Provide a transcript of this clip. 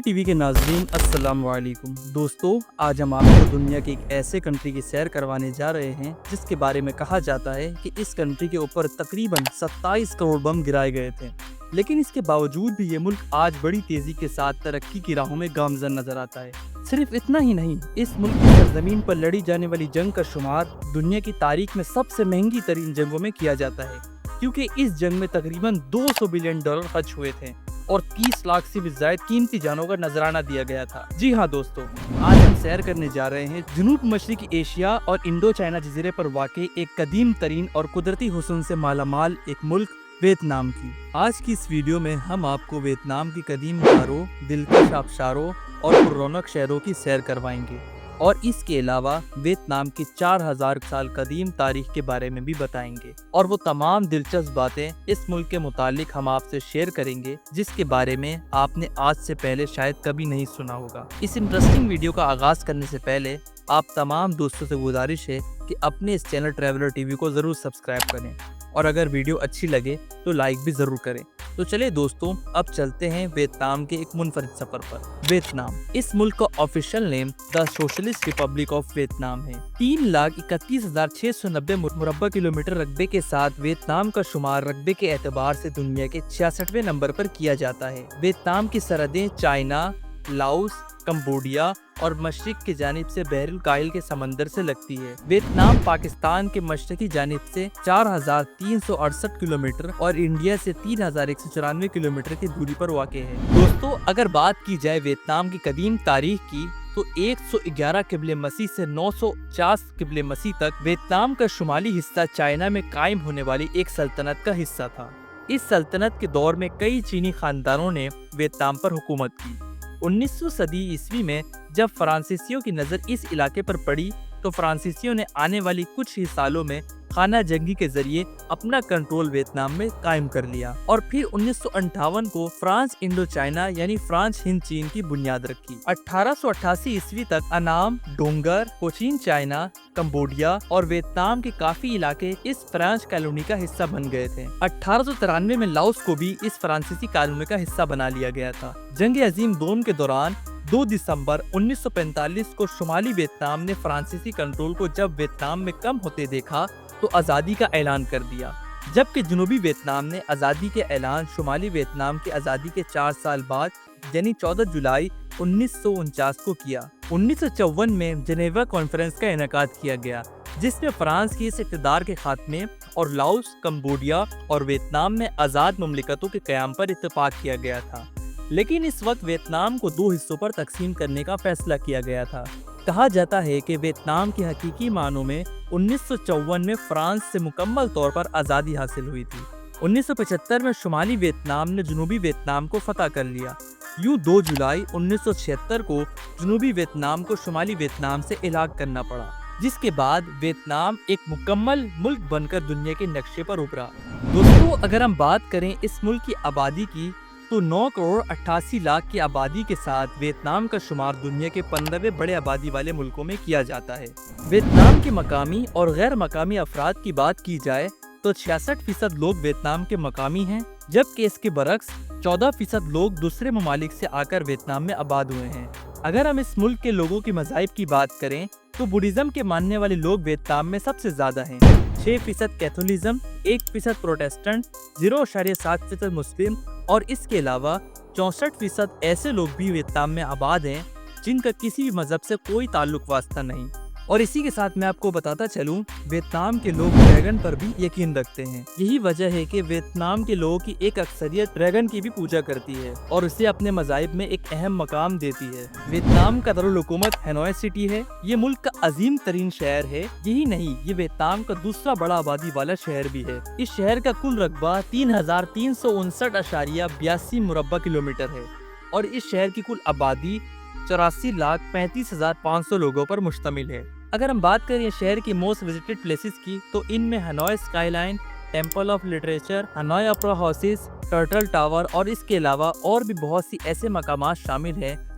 T V کے ناظرین السلام علیکم دوستو، آج ہم آپ کو دنیا کے ایک ایسے کنٹری کی سیر کروانے جا رہے ہیں جس کے بارے میں کہا جاتا ہے کہ اس کنٹری کے اوپر تقریباً 27 کروڑ بم گرائے گئے تھے، لیکن اس کے باوجود بھی یہ ملک آج بڑی تیزی کے ساتھ ترقی کی راہوں میں گامزن نظر آتا ہے۔ صرف اتنا ہی نہیں، اس ملک کی سرزمین پر لڑی جانے والی جنگ کا شمار دنیا کی تاریخ میں سب سے مہنگی ترین جنگوں میں کیا جاتا ہے، کیونکہ اس جنگ میں تقریباً $200 بلین خرچ ہوئے تھے اور 30 لاکھ سے بھی زائد قیمتی جانوں کا نذرانہ دیا گیا تھا۔ جی ہاں دوستو، آج ہم سیر کرنے جا رہے ہیں جنوب مشرقی ایشیا اور انڈو چائنا جزیرے پر واقع ایک قدیم ترین اور قدرتی حسن سے مالا مال ایک ملک ویتنام کی۔ آج کی اس ویڈیو میں ہم آپ کو ویتنام کی قدیم غاروں، دلکش آبشاروں اور پر رونق شہروں کی سیر کروائیں گے، اور اس کے علاوہ ویتنام کی 4000 سال قدیم تاریخ کے بارے میں بھی بتائیں گے، اور وہ تمام دلچسپ باتیں اس ملک کے متعلق ہم آپ سے شیئر کریں گے جس کے بارے میں آپ نے آج سے پہلے شاید کبھی نہیں سنا ہوگا۔ اس انٹرسٹنگ ویڈیو کا آغاز کرنے سے پہلے آپ تمام دوستوں سے گزارش ہے کہ اپنے اس چینل ٹریولر ٹی وی کو ضرور سبسکرائب کریں، اور اگر ویڈیو اچھی لگے تو لائک بھی ضرور کریں۔ تو چلے دوستوں، اب چلتے ہیں ویتنام کے ایک منفرد سفر پر۔ ویتنام، اس ملک کا official name the socialist republic of Vietnam ہے۔ 3,31,690 مربع کلومیٹر رقبے کے ساتھ ویتنام کا شمار رقبے کے اعتبار سے دنیا کے 66ویں نمبر پر کیا جاتا ہے۔ ویتنام کی سرحدیں چائنا، لاؤس، کمبوڈیا اور مشرق کی جانب سے بحر الکاہل کے سمندر سے لگتی ہے۔ ویتنام پاکستان کے مشرقی جانب سے 4368 کلومیٹر اور انڈیا سے 3194 کلومیٹر کی دوری پر واقع ہے۔ دوستو، اگر بات کی جائے ویتنام کی قدیم تاریخ کی تو 111 قبل مسیح سے 950 قبل مسیح تک ویتنام کا شمالی حصہ چائنا میں قائم ہونے والی ایک سلطنت کا حصہ تھا۔ اس سلطنت کے دور میں کئی چینی خاندانوں نے ویتنام پر حکومت کی۔ 1900 صدی عیسوی میں جب فرانسیسیوں کی نظر اس علاقے پر پڑی تو فرانسیسیوں نے آنے والی کچھ ہی سالوں میں خانہ جنگی کے ذریعے اپنا کنٹرول ویتنام میں قائم کر لیا، اور پھر 1958 کو فرانس انڈو چائنا یعنی فرانس ہند چین کی بنیاد رکھی۔ 1888 عیسوی تک انام، ڈونگر، کوچین چائنا، کمبوڈیا اور ویتنام کے کافی علاقے اس فرانس کالونی کا حصہ بن گئے تھے۔ 1893 میں لاؤس کو بھی اس فرانسیسی کالونی کا حصہ بنا لیا گیا تھا۔ جنگ عظیم دوم کے دوران 2 دسمبر 1945 کو شمالی ویتنام نے فرانسیسی کنٹرول کو جب ویتنام میں کم ہوتے دیکھا تو آزادی کا اعلان کر دیا، جبکہ جنوبی ویتنام نے آزادی کے اعلان شمالی ویتنام کی آزادی کے 4 سال بعد یعنی 14 جولائی 1949 کو کیا۔ 1954 میں جنیوا کانفرنس کا انعقاد کیا گیا، جس میں فرانس کی اس اقتدار کے خاتمے اور لاؤس، کمبوڈیا اور ویتنام میں آزاد مملکتوں کے قیام پر اتفاق کیا گیا تھا، لیکن اس وقت ویتنام کو 2 حصوں پر تقسیم کرنے کا فیصلہ کیا گیا تھا۔ کہا جاتا ہے کہ ویتنام کی حقیقی معنوں میں 1954 میں فرانس سے مکمل طور پر آزادی حاصل ہوئی تھی۔ 1975 میں شمالی ویتنام نے جنوبی ویتنام کو فتح کر لیا۔ یوں 2 جولائی 1976 کو جنوبی ویتنام کو شمالی ویتنام سے الگ کرنا پڑا، جس کے بعد ویتنام ایک مکمل ملک بن کر دنیا کے نقشے پر ابھرا۔ دوستو، اگر ہم بات کریں اس ملک کی آبادی کی تو 9 کروڑ 88 لاکھ کی آبادی کے ساتھ ویتنام کا شمار دنیا کے 15ویں بڑے آبادی والے ملکوں میں کیا جاتا ہے۔ ویتنام کے مقامی اور غیر مقامی افراد کی بات کی جائے تو 66% لوگ ویتنام کے مقامی ہیں، جبکہ اس کے برعکس 14% لوگ دوسرے ممالک سے آ کر ویتنام میں آباد ہوئے ہیں۔ اگر ہم اس ملک کے لوگوں کے مذاہب کی بات کریں تو بدھزم کے ماننے والے لوگ ویتنام میں سب سے زیادہ ہیں، 6% کیتھولزم، 1% پروٹسٹنٹ، 0.7% مسلم، اور اس کے علاوہ 64% ایسے لوگ بھی ویتنام میں آباد ہیں جن کا کسی بھی مذہب سے کوئی تعلق واسطہ نہیں۔ اور اسی کے ساتھ میں آپ کو بتاتا چلوں، ویتنام کے لوگ ڈریگن پر بھی یقین رکھتے ہیں۔ یہی وجہ ہے کہ ویتنام کے لوگوں کی ایک اکثریت ڈریگن کی بھی پوجا کرتی ہے اور اسے اپنے مذاہب میں ایک اہم مقام دیتی ہے۔ ویتنام کا دارالحکومت ہنوئی سٹی ہے۔ یہ ملک کا عظیم ترین شہر ہے۔ یہی نہیں، یہ ویتنام کا دوسرا بڑا آبادی والا شہر بھی ہے۔ اس شہر کا کل رقبہ 3359.82 مربع کلومیٹر ہے، اور اس شہر کی کل آبادی 84,35,500 لوگوں پر مشتمل ہے۔ اگر ہم بات کریں شہر کی موسٹ وزٹڈ پلیسز کی تو ان میں Hanoi skyline, temple of literature, Hanoi opera houses, turtle tower اور اس کے علاوہ اور بھی بہت سی ایسے مقامات شامل ہیں